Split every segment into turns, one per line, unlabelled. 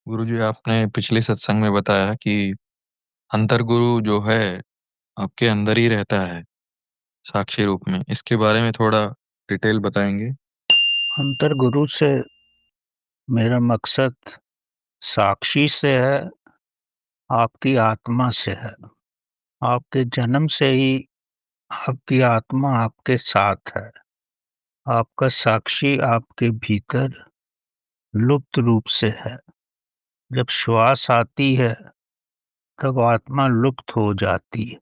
गुरुजी, आपने पिछले सत्संग में बताया कि अंतर गुरु जो है आपके अंदर ही रहता है साक्षी रूप में। इसके बारे में थोड़ा डिटेल बताएंगे।
अंतर गुरु से मेरा मकसद साक्षी से है, आपकी आत्मा से है। आपके जन्म से ही आपकी आत्मा आपके साथ है। आपका साक्षी आपके भीतर लुप्त रूप से है। जब श्वास आती है तब आत्मा लुप्त हो जाती है।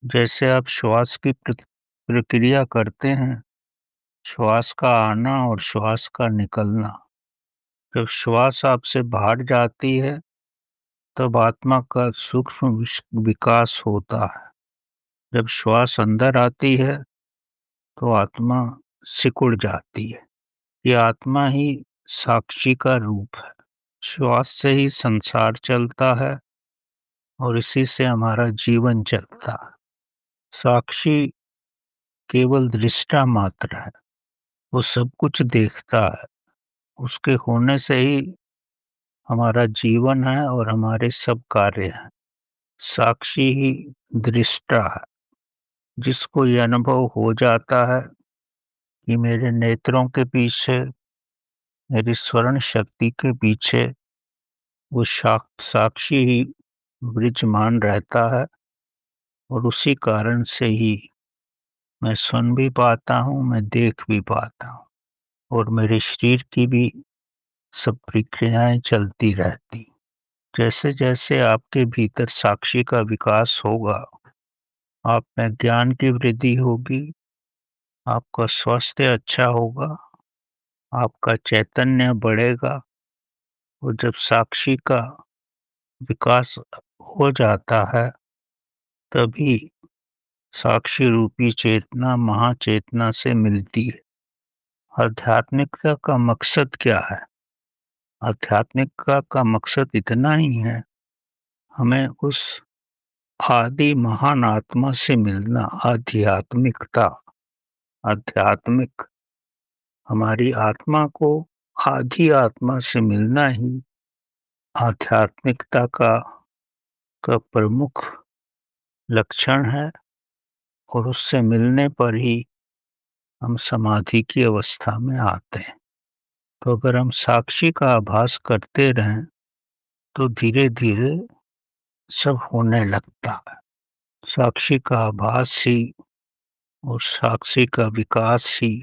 जैसे आप श्वास की प्रक्रिया करते हैं, श्वास का आना और श्वास का निकलना। जब श्वास आपसे बाहर जाती है तब आत्मा का सूक्ष्म विकास होता है। जब श्वास अंदर आती है तो आत्मा सिकुड़ जाती है। ये आत्मा ही साक्षी का रूप है। श्वास से ही संसार चलता है और इसी से हमारा जीवन चलता है। साक्षी केवल दृष्टा मात्र है। वो सब कुछ देखता है। उसके होने से ही हमारा जीवन है और हमारे सब कार्य हैं। साक्षी ही दृष्टा है। जिसको ये अनुभव हो जाता है कि मेरे नेत्रों के पीछे, मेरी स्वर्ण शक्ति के पीछे वो साक्षी ही विराजमान रहता है, और उसी कारण से ही मैं सुन भी पाता हूँ, मैं देख भी पाता हूँ, और मेरे शरीर की भी सब प्रक्रियाएं चलती रहती। जैसे जैसे आपके भीतर साक्षी का विकास होगा, आप में ज्ञान की वृद्धि होगी, आपका स्वास्थ्य अच्छा होगा, आपका चैतन्य बढ़ेगा। और जब साक्षी का विकास हो जाता है तभी साक्षी रूपी चेतना महाचेतना से मिलती है। आध्यात्मिकता का मकसद क्या है? आध्यात्मिकता का मकसद इतना ही है, हमें उस आदि महान आत्मा से मिलना। आध्यात्मिकता, आध्यात्मिक, हमारी आत्मा को आधी आत्मा से मिलना ही आध्यात्मिकता का प्रमुख लक्षण है। और उससे मिलने पर ही हम समाधि की अवस्था में आते हैं। तो अगर हम साक्षी का आभास करते रहें तो धीरे धीरे सब होने लगता है। साक्षी का आभास ही और साक्षी का विकास ही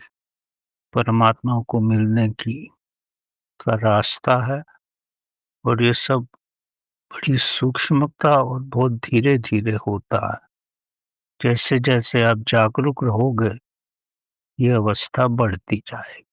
परमात्मा को मिलने की का रास्ता है। और ये सब बड़ी सूक्ष्मता और बहुत धीरे धीरे होता है। जैसे जैसे आप जागरूक रहोगे, ये अवस्था बढ़ती जाएगी।